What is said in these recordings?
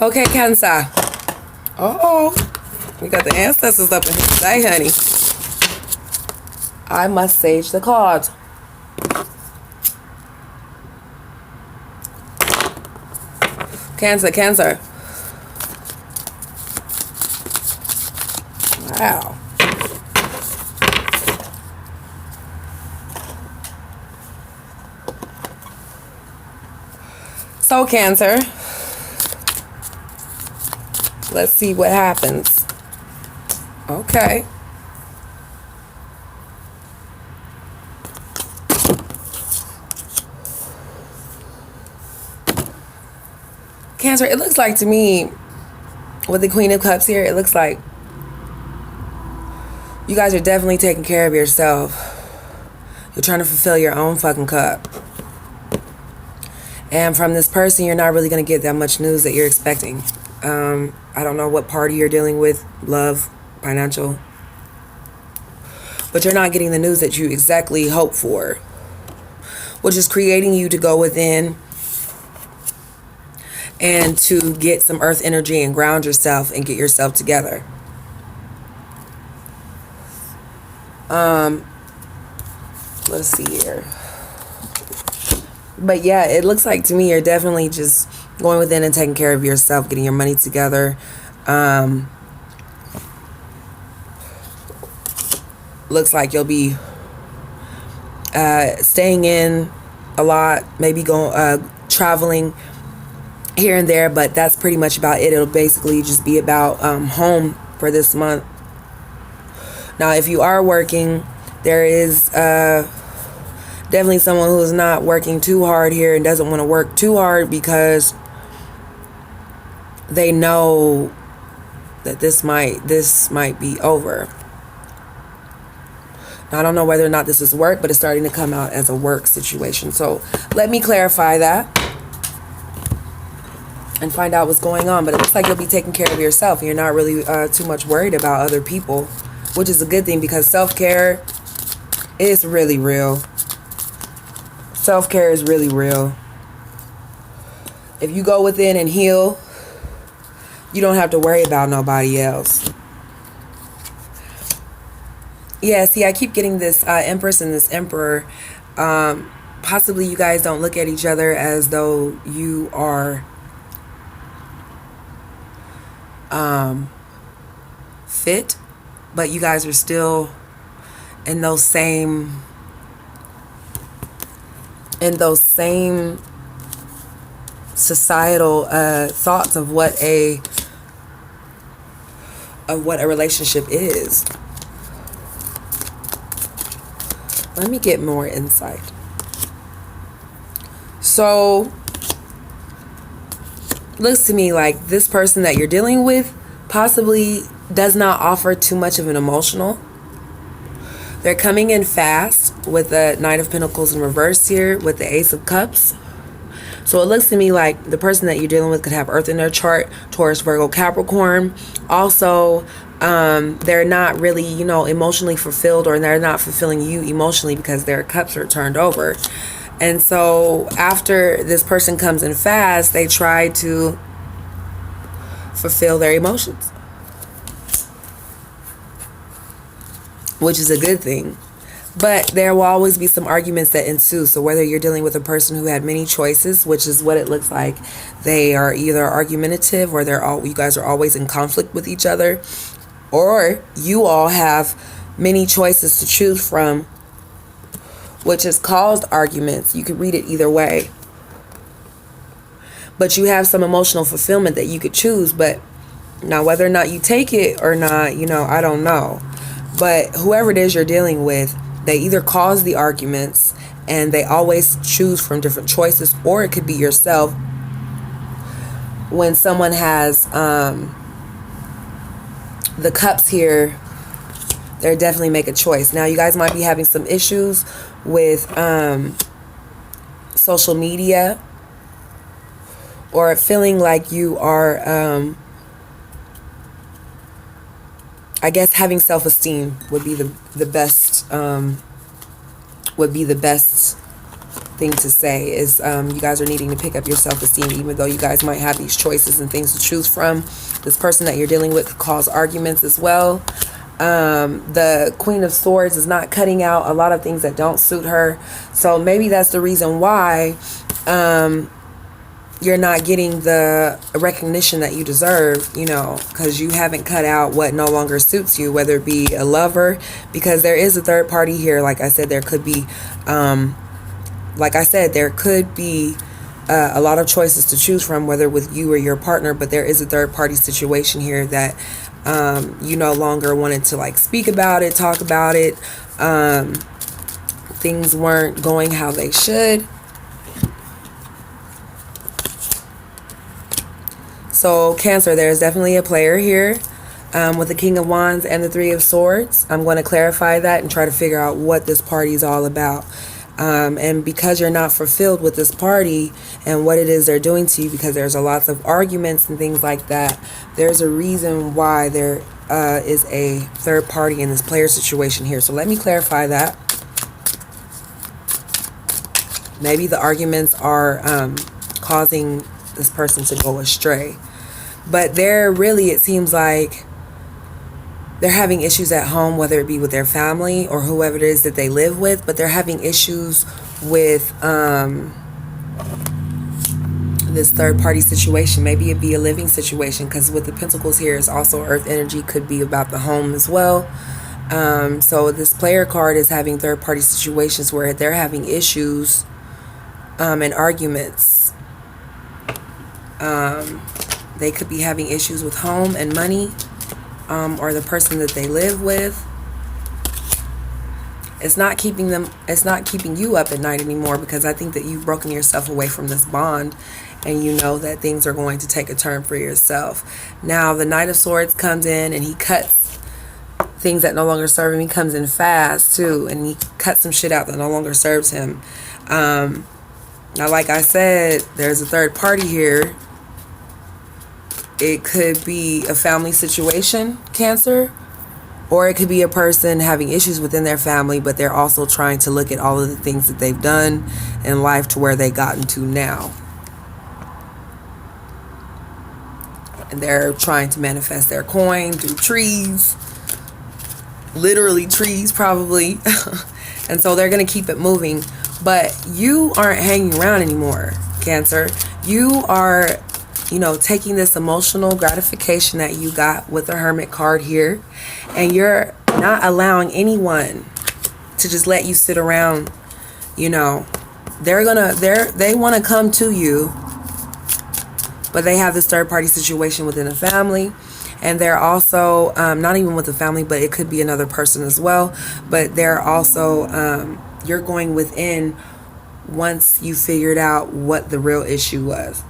Okay, Cancer. Oh, we got the ancestors up in here today, honey. I must sage the cards. Cancer, Cancer. Wow. So, Cancer, let's see what happens. Okay. Cancer, it looks like to me, with the Queen of Cups here, it looks like you guys are definitely taking care of yourself. You're trying to fulfill your own fucking cup. And from this person, you're not really going to get that much news that you're expecting. I don't know what party you're dealing with, love, financial. But you're not getting the news that you exactly hope for, which is creating you to go within and to get some earth energy and ground yourself and get yourself together. Let's see here. But yeah, it looks like to me you're definitely just going within and taking care of yourself, getting your money together. Looks like you'll be staying in a lot, maybe going traveling here and there, but that's pretty much about it. It'll basically just be about home for this month. Now, if you are working, there is definitely someone who's not working too hard here and doesn't want to work too hard because they know that this might be over. Now, I don't know whether or not this is work, but it's starting to come out as a work situation. So let me clarify that and find out what's going on. But it looks like you'll be taking care of yourself. You're not really too much worried about other people, which is a good thing because self-care is really real. Self-care is really real. If you go within and heal, you don't have to worry about nobody else. Yeah, see, I keep getting this Empress and this Emperor. Possibly you guys don't look at each other as though you are fit, but you guys are still in those same societal thoughts of what a relationship is. Let me get more insight. So, looks to me like this person that you're dealing with possibly does not offer too much of an emotional. They're coming in fast with the Knight of Pentacles in reverse here with the Ace of Cups. So it looks to me like the person that you're dealing with could have Earth in their chart, Taurus, Virgo, Capricorn. Also, they're not really, emotionally fulfilled, or they're not fulfilling you emotionally because their cups are turned over. And so after this person comes in fast, they try to fulfill their emotions, which is a good thing. But there will always be some arguments that ensue. So whether you're dealing with a person who had many choices, which is what it looks like, they are either argumentative or you guys are always in conflict with each other, or you all have many choices to choose from, which has caused arguments. You could read it either way. But you have some emotional fulfillment that you could choose. But now whether or not you take it or not, I don't know. But whoever it is you're dealing with, they either cause the arguments and they always choose from different choices, or it could be yourself. When someone has the cups here, they definitely make a choice. Now, you guys might be having some issues with social media, or feeling like you are, I guess having self-esteem would be the best thing to say is you guys are needing to pick up your self-esteem, even though you guys might have these choices and things to choose from. This person that you're dealing with could cause arguments as well. The Queen of Swords is not cutting out a lot of things that don't suit her. So maybe that's the reason why you're not getting the recognition that you deserve, you know, because you haven't cut out what no longer suits you, whether it be a lover, because there is a third party here. Like I said, there could be, a lot of choices to choose from, whether with you or your partner, but there is a third party situation here that you no longer wanted to like speak about it, talk about it. Things weren't going how they should. So Cancer, there's definitely a player here with the King of Wands and the Three of Swords. I'm going to clarify that and try to figure out what this party is all about. And because you're not fulfilled with this party and what it is they're doing to you, because there's a lots of arguments and things like that, there's a reason why there is a third party in this player situation here. So let me clarify that. Maybe the arguments are causing this person to go astray. But it seems like they're having issues at home, whether it be with their family or whoever it is that they live with, but they're having issues with this third party situation. Maybe it be a living situation, because with the Pentacles here is also Earth energy, could be about the home as well. So this player card is having third party situations where they're having issues and arguments. They could be having issues with home and money, or the person that they live with. It's not keeping you up at night anymore, because I think that you've broken yourself away from this bond and you know that things are going to take a turn for yourself. Now the Knight of Swords comes in and he cuts things that no longer serve him. He comes in fast too, and he cuts some shit out that no longer serves him. Now, like I said, there's a third party here. It could be a family situation, Cancer, or it could be a person having issues within their family, but they're also trying to look at all of the things that they've done in life to where they've gotten to now. And they're trying to manifest their coin through trees, literally trees probably. And so they're going to keep it moving. But you aren't hanging around anymore, Cancer. You are, taking this emotional gratification that you got with the Hermit card here, and you're not allowing anyone to just let you sit around. They want to come to you, but they have this third party situation within the family, and they're also not even with the family, but it could be another person as well. But they're also you're going within once you figured out what the real issue was.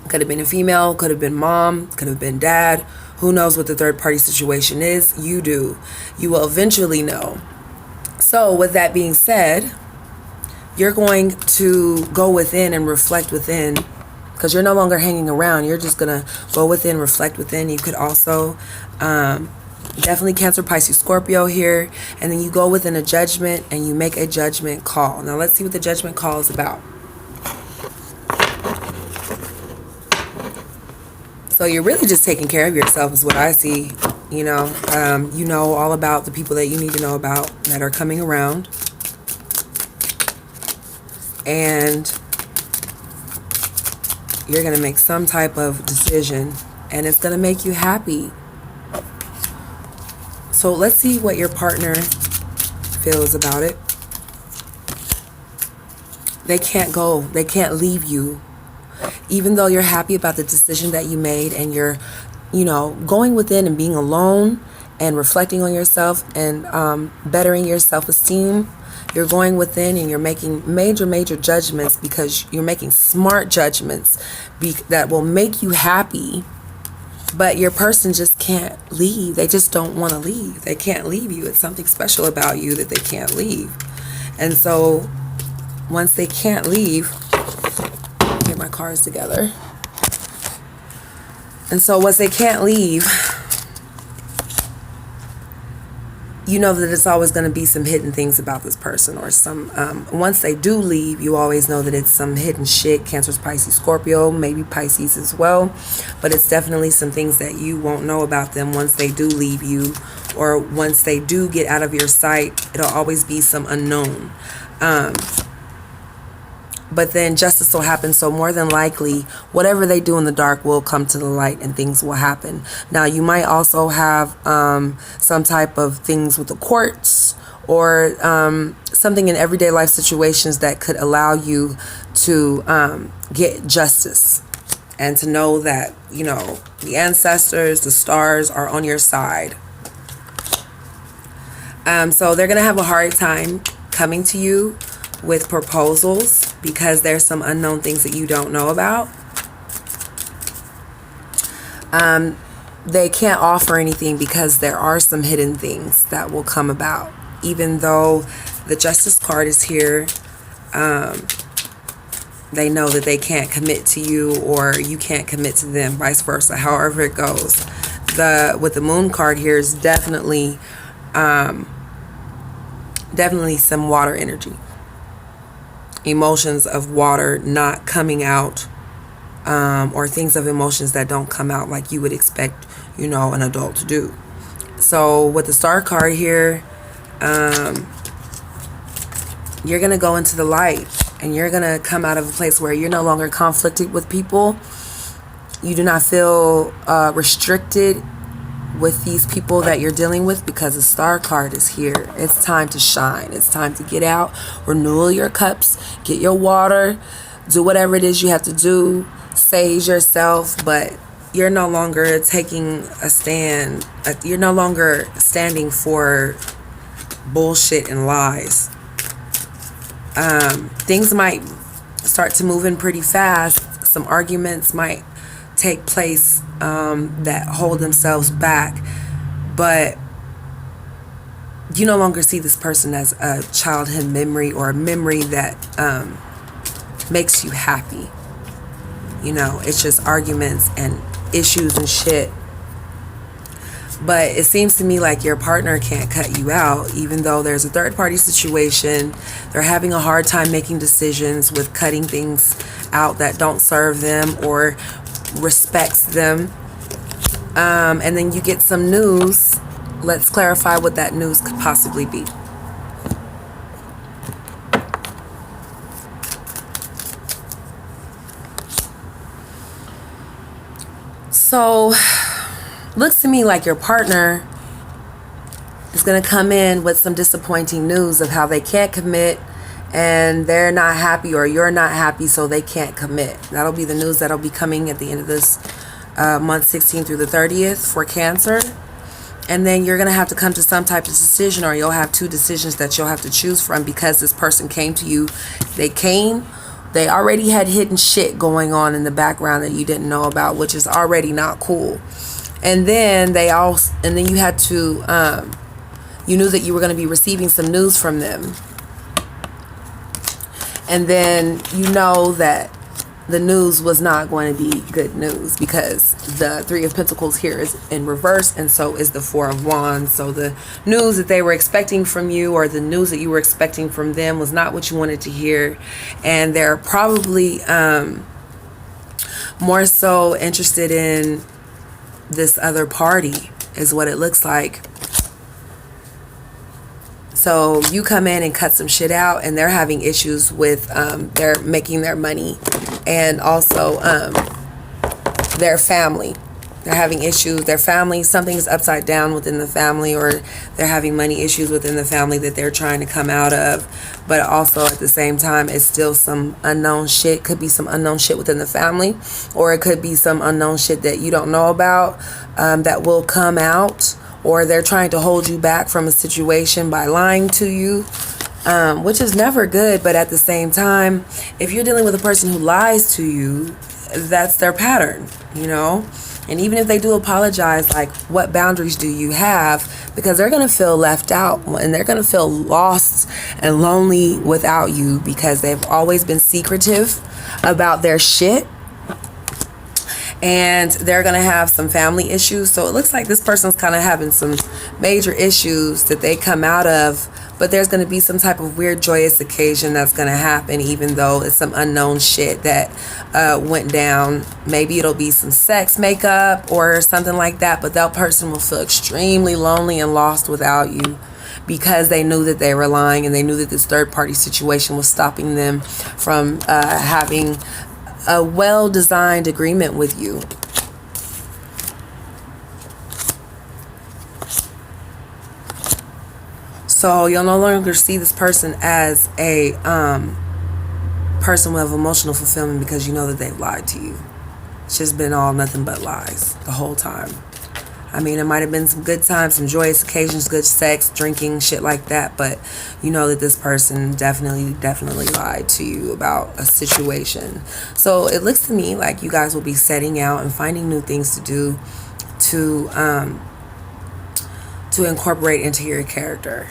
Could have been a female, could have been mom, could have been dad. Who knows what the third party situation is? You do. You will eventually know. So with that being said, you're going to go within and reflect within, because you're no longer hanging around. You're just going to go within, reflect within. You could also definitely Cancer, Pisces, Scorpio here. And then you go within a judgment and you make a judgment call. Now let's see what the judgment call is about. So you're really just taking care of yourself is what I see. You know all about the people that you need to know about that are coming around. And you're going to make some type of decision, and it's going to make you happy. So let's see what your partner feels about it. They can't go. They can't leave you. Even though you're happy about the decision that you made, and you're, going within and being alone and reflecting on yourself and bettering your self-esteem, you're going within and you're making major judgments, because you're making smart judgments that will make you happy. But your person just can't leave. They just don't want to leave. They can't leave you. It's something special about you that they can't leave. And so once they can't leave, get my cards together. And so once they can't leave, you know that it's always going to be some hidden things about this person, or some once they do leave, you always know that it's some hidden shit. Cancer, Pisces, Scorpio, maybe Pisces as well, but it's definitely some things that you won't know about them once they do leave you, or once they do get out of your sight. It'll always be some unknown. But then justice will happen, so more than likely, whatever they do in the dark will come to the light and things will happen. Now, you might also have some type of things with the courts, or something in everyday life situations that could allow you to get justice, and to know that, you know, the ancestors, the stars are on your side. So they're going to have a hard time coming to you with proposals, because there's some unknown things that you don't know about. They can't offer anything because there are some hidden things that will come about. Even though the Justice card is here, they know that they can't commit to you, or you can't commit to them, vice versa, however it goes. With the Moon card here is definitely some water energy. Emotions of water not coming out, or things of emotions that don't come out like you would expect, you know, an adult to do. So with the Star card here, you're going to go into the light, and you're going to come out of a place where you're no longer conflicted with people. You do not feel restricted with these people that you're dealing with, because the Star card is here. It's time to shine. It's time to get out, renewal your cups, get your water, do whatever it is you have to do, sage yourself, but you're no longer taking a stand. You're no longer standing for bullshit and lies. Things might start to move in pretty fast. Some arguments might take place that hold themselves back, but you no longer see this person as a childhood memory, or a memory that makes you happy. You know, it's just arguments and issues and shit. But it seems to me like your partner can't cut you out, even though there's a third party situation. They're having a hard time making decisions with cutting things out that don't serve them or respects them. And then you get some news. Let's clarify what that news could possibly be. So, looks to me like your partner is going to come in with some disappointing news of how they can't commit, and they're not happy, or you're not happy, so they can't commit. That'll be the news that'll be coming at the end of this month, 16th through the 30th for Cancer. And then you're going to have to come to some type of decision, or you'll have two decisions that you'll have to choose from, because this person came to you. They already had hidden shit going on in the background that you didn't know about, which is already not cool. And then you had to, you knew that you were going to be receiving some news from them. And then you know that the news was not going to be good news, because the Three of Pentacles here is in reverse, and so is the Four of Wands. So the news that they were expecting from you, or the news that you were expecting from them, was not what you wanted to hear. And they're probably more so interested in this other party, is what it looks like. So you come in and cut some shit out, and they're having issues with they're making their money, and also their family. They're having issues. Their family, something is upside down within the family, or they're having money issues within the family that they're trying to come out of. But also at the same time, it's still some unknown shit. Could be some unknown shit within the family, or it could be some unknown shit that you don't know about that will come out. Or they're trying to hold you back from a situation by lying to you, which is never good. But at the same time, if you're dealing with a person who lies to you, that's their pattern, you know? And even if they do apologize, like, what boundaries do you have? Because they're going to feel left out, and they're going to feel lost and lonely without you, because they've always been secretive about their shit. And they're going to have some family issues. So it looks like this person's kind of having some major issues that they come out of, but there's going to be some type of weird joyous occasion that's going to happen, even though it's some unknown shit that went down. Maybe it'll be some sex makeup or something like that, but that person will feel extremely lonely and lost without you, because they knew that they were lying, and they knew that this third party situation was stopping them from having a well-designed agreement with you. So you'll no longer see this person as a person with emotional fulfillment, because you know that they've lied to you. It's just been all nothing but lies the whole time. I mean, it might have been some good times, some joyous occasions, good sex, drinking, shit like that, but you know that this person definitely lied to you about a situation. So it looks to me like you guys will be setting out and finding new things to do to incorporate into your character.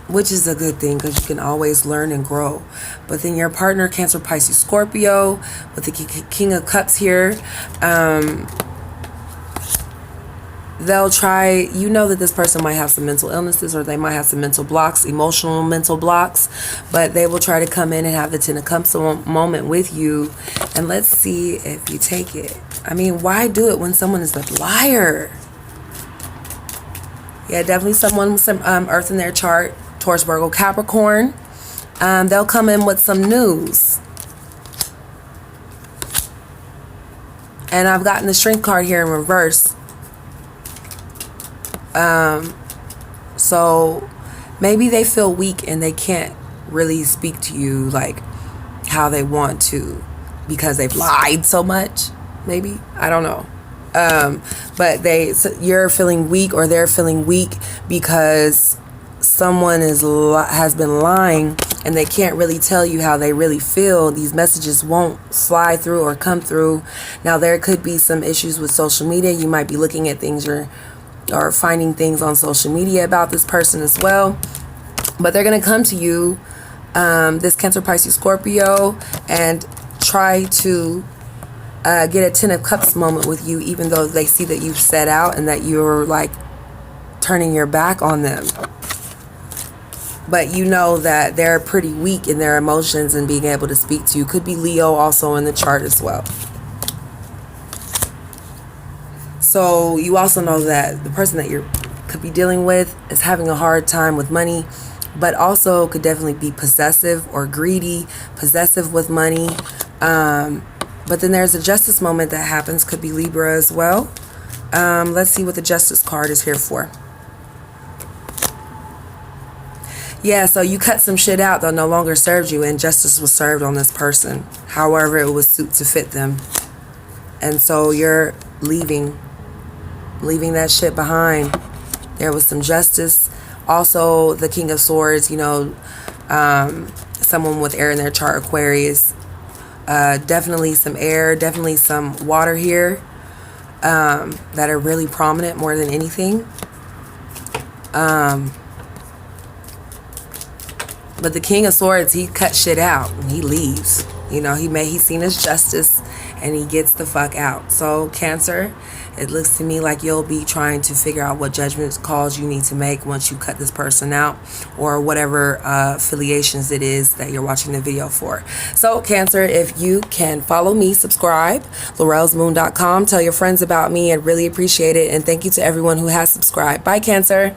Which is a good thing, because you can always learn and grow. But then your partner, Cancer, Pisces, Scorpio, with the King of Cups here, they'll try, you know that this person might have some mental illnesses, or they might have some mental blocks, emotional mental blocks, but they will try to come in and have the Ten of Cups moment with you. And let's see if you take it. I mean, why do it when someone is a liar? Yeah, definitely someone with some earth in their chart, Taurus, Virgo, Capricorn. They'll come in with some news. And I've gotten the Strength card here in reverse. So maybe they feel weak and they can't really speak to you like how they want to, because they've lied so much. Maybe, I don't know. But you're feeling weak, or they're feeling weak, because someone has been lying, and they can't really tell you how they really feel. These messages won't fly through or come through. Now, there could be some issues with social media. You might be looking at things or finding things on social media about this person as well. But they're going to come to you, this Cancer, Pisces, Scorpio, and try to get a Ten of Cups moment with you, even though they see that you've set out and that you're like turning your back on them. But you know that they're pretty weak in their emotions and being able to speak to you. Could be Leo also in the chart as well. So you also know that the person that you could be dealing with is having a hard time with money, but also could definitely be possessive or greedy, possessive with money. But then there's a Justice moment that happens. Could be Libra as well. Let's see what the Justice card is here for. Yeah, so you cut some shit out that no longer served you, and justice was served on this person. However, it was suit to fit them. And so you're leaving that shit behind. There was some justice. Also, the King of Swords, you know, someone with air in their chart, Aquarius. Definitely some air, definitely some water here, that are really prominent more than anything. But the King of Swords, he cut shit out and he leaves. You know, he's seen his justice and he gets the fuck out. So Cancer, it looks to me like you'll be trying to figure out what judgment calls you need to make once you cut this person out, or whatever affiliations it is that you're watching the video for. So Cancer, if you can follow me, subscribe, Lorelle'sMoon.com, tell your friends about me. I'd really appreciate it. And thank you to everyone who has subscribed. Bye, Cancer.